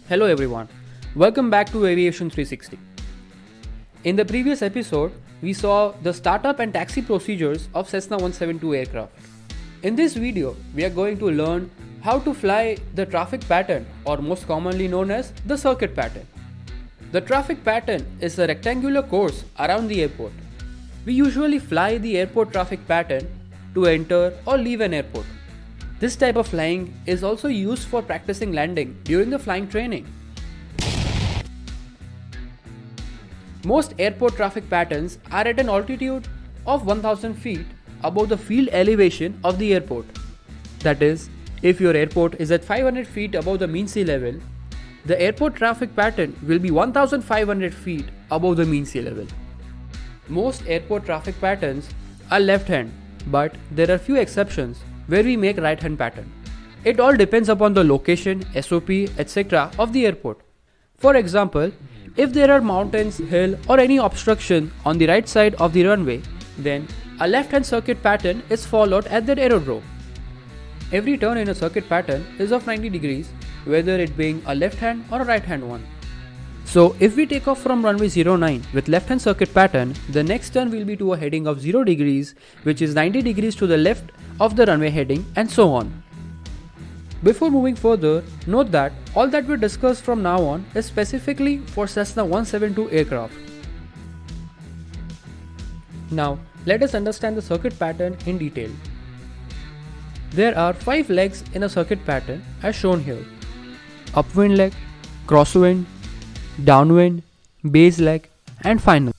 Hello everyone, welcome back to Aviation 360. In the previous episode, we saw the startup and taxi procedures of Cessna 172 aircraft. In this video, we are going to learn how to fly the traffic pattern, or most commonly known as the circuit pattern. The traffic pattern is a rectangular course around the airport. We usually fly the airport traffic pattern to enter or leave an airport. This type of flying is also used for practicing landing during the flying training. Most airport traffic patterns are at an altitude of 1000 feet above the field elevation of the airport. That is, if your airport is at 500 feet above the mean sea level, the airport traffic pattern will be 1500 feet above the mean sea level. Most airport traffic patterns are left-hand, but there are few exceptions where we make right-hand pattern. It all depends upon the location, SOP, etc. of the airport. For example, if there are mountains, hill or any obstruction on the right side of the runway, then a left-hand circuit pattern is followed at that aerodrome. Every turn in a circuit pattern is of 90 degrees, whether it being a left-hand or a right-hand one. So if we take off from runway 09 with left-hand circuit pattern, the next turn will be to a heading of 0 degrees, which is 90 degrees to the left of the runway heading, and so on. Before moving further, note that all that we discussed from now on is specifically for Cessna 172 aircraft. Now, let us understand the circuit pattern in detail. There are 5 legs in a circuit pattern as shown here: upwind leg, crosswind, downwind, base leg, and final.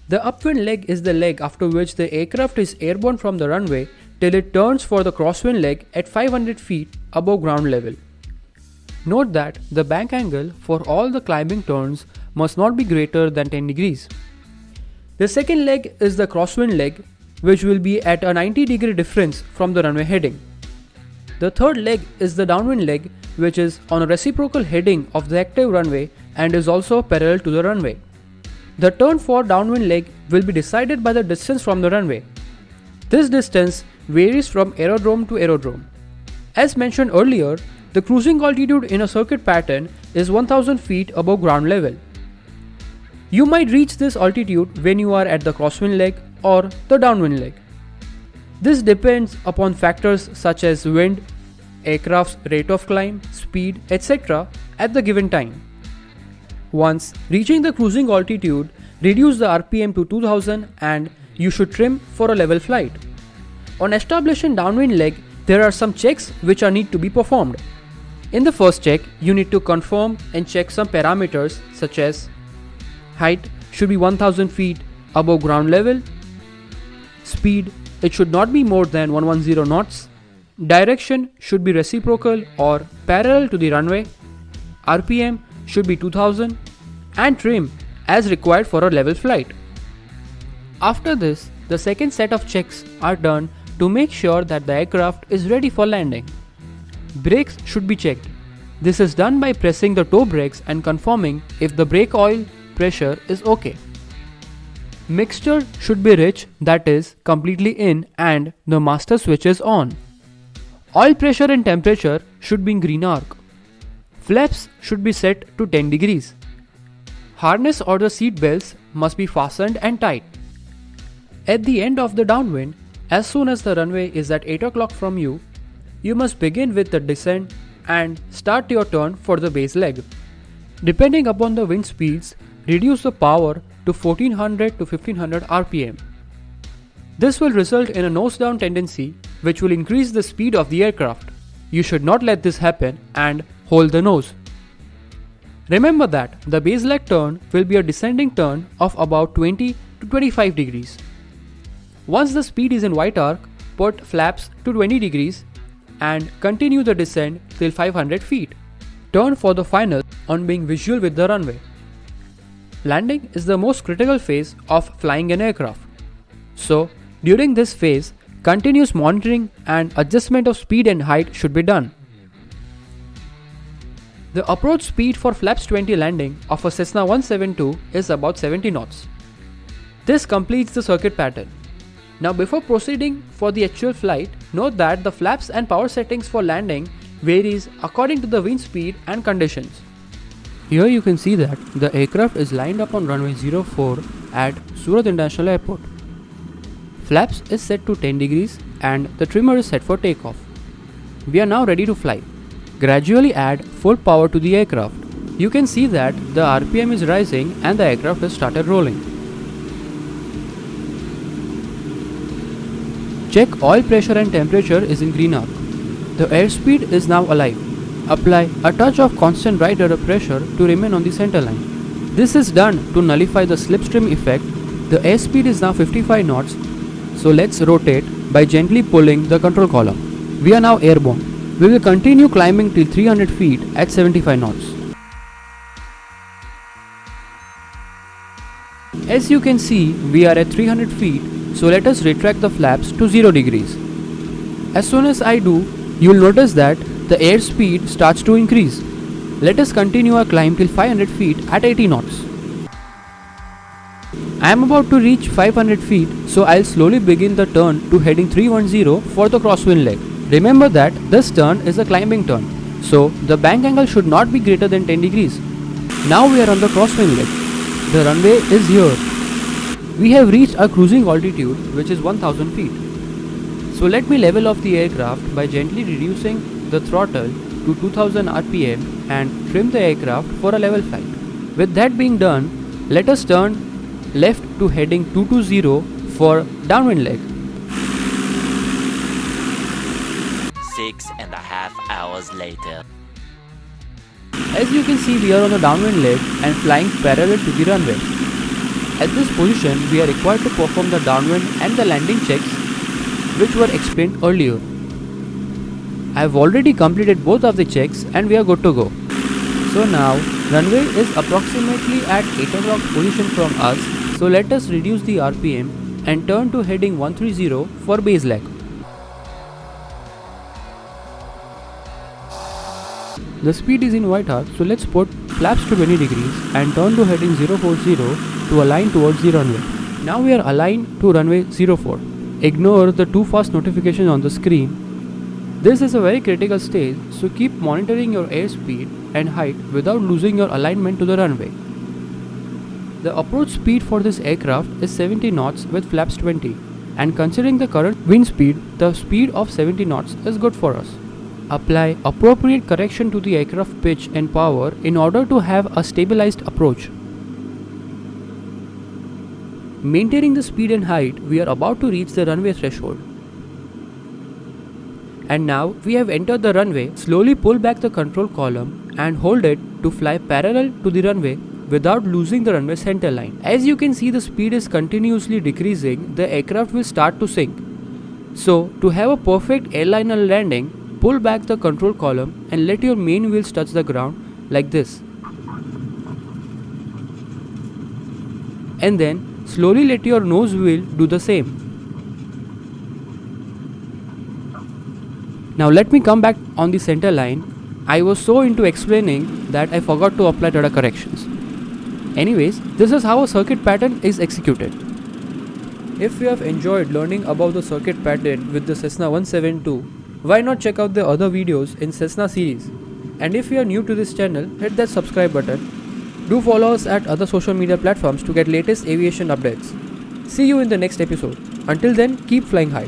The upwind leg is the leg after which the aircraft is airborne from the runway till it turns for the crosswind leg at 500 feet above ground level. Note that the bank angle for all the climbing turns must not be greater than 10 degrees. The second leg is the crosswind leg, which will be at a 90-degree difference from the runway heading. The third leg is the downwind leg, which is on a reciprocal heading of the active runway and is also parallel to the runway. The turn for downwind leg will be decided by the distance from the runway. This distance varies from aerodrome to aerodrome. As mentioned earlier, the cruising altitude in a circuit pattern is 1000 feet above ground level. You might reach this altitude when you are at the crosswind leg or the downwind leg. This depends upon factors such as wind, aircraft's rate of climb, speed, etc. at the given time. Once reaching the cruising altitude, reduce the RPM to 2000 and you should trim for a level flight. On establishing downwind leg, there are some checks which are need to be performed. In the first check, you need to confirm and check some parameters such as height should be 1000 feet above ground level, speed it should not be more than 110 knots, direction should be reciprocal or parallel to the runway, RPM should be 2000, and trim as required for a level flight. After this, the second set of checks are done to make sure that the aircraft is ready for landing. Brakes should be checked. This is done by pressing the toe brakes and confirming if the brake oil pressure is okay. Mixture should be rich, that is completely in, and the master switch is on. Oil pressure and temperature should be in green arc. Flaps should be set to 10 degrees. Harness or the seat belts must be fastened and tight. At the end of the downwind, as soon as the runway is at 8 o'clock from you, you must begin with the descent and start your turn for the base leg. Depending upon the wind speeds, reduce the power to 1400 to 1500 RPM. This will result in a nose down tendency, which will increase the speed of the aircraft. You should not let this happen and hold the nose. Remember that the base leg turn will be a descending turn of about 20 to 25 degrees. Once the speed is in white arc, put flaps to 20 degrees and continue the descent till 500 feet. Turn for the final on being visual with the runway. Landing is the most critical phase of flying an aircraft. So, during this phase, continuous monitoring and adjustment of speed and height should be done. The approach speed for flaps 20 landing of a Cessna 172 is about 70 knots. This completes the circuit pattern. Now before proceeding for the actual flight, note that the flaps and power settings for landing varies according to the wind speed and conditions. Here you can see that the aircraft is lined up on runway 04 at Surat International Airport. Flaps is set to 10 degrees and the trimmer is set for takeoff. We are now ready to fly. Gradually add full power to the aircraft. You can see that the RPM is rising and the aircraft has started rolling. Check oil pressure and temperature is in green arc. The airspeed is now alive. Apply a touch of constant right rudder pressure to remain on the center line. This is done to nullify the slipstream effect. The airspeed is now 55 knots, so let's rotate by gently pulling the control column. We are now airborne. We will continue climbing till 300 feet at 75 knots. As you can see, we are at 300 feet, so let us retract the flaps to 0 degrees. As soon as I do, you will notice that the airspeed starts to increase. Let us continue our climb till 500 feet at 80 knots. I am about to reach 500 feet, so I'll slowly begin the turn to heading 310 for the crosswind leg. Remember that this turn is a climbing turn, so the bank angle should not be greater than 10 degrees. Now we are on the crosswind leg. The runway is here. We have reached our cruising altitude, which is 1000 feet. So let me level off the aircraft by gently reducing the throttle to 2000 RPM and trim the aircraft for a level flight. With that being done, let us turn left to heading 220 for downwind leg. 6.5 hours later. As you can see, we are on the downwind leg and flying parallel to the runway. At this position, we are required to perform the downwind and the landing checks which were explained earlier. I have already completed both of the checks and we are good to go. So now, runway is approximately at 8 o'clock position from us, so let us reduce the RPM and turn to heading 130 for base leg. The speed is in white arc, so let's put flaps to 20 degrees and turn to heading 040 to align towards the runway. Now we are aligned to runway 04. Ignore the too fast notification on the screen. This is a very critical stage, so keep monitoring your airspeed and height without losing your alignment to the runway. The approach speed for this aircraft is 70 knots with flaps 20, and considering the current wind speed, the speed of 70 knots is good for us. Apply appropriate correction to the aircraft pitch and power in order to have a stabilized approach. Maintaining the speed and height, we are about to reach the runway threshold. And now we have entered the runway. Slowly pull back the control column and hold it to fly parallel to the runway without losing the runway center line. As you can see, the speed is continuously decreasing. The aircraft will start to sink. So to have a perfect airliner landing, pull back the control column and let your main wheels touch the ground like this. And then slowly let your nose wheel do the same. Now let me come back on the center line. I was so into explaining that I forgot to apply rudder corrections. Anyways, this is how a circuit pattern is executed. If you have enjoyed learning about the circuit pattern with the Cessna 172, why not check out the other videos in Cessna series? And if you are new to this channel, hit that subscribe button. Do follow us at other social media platforms to get latest aviation updates. See you in the next episode. Until then, keep flying high.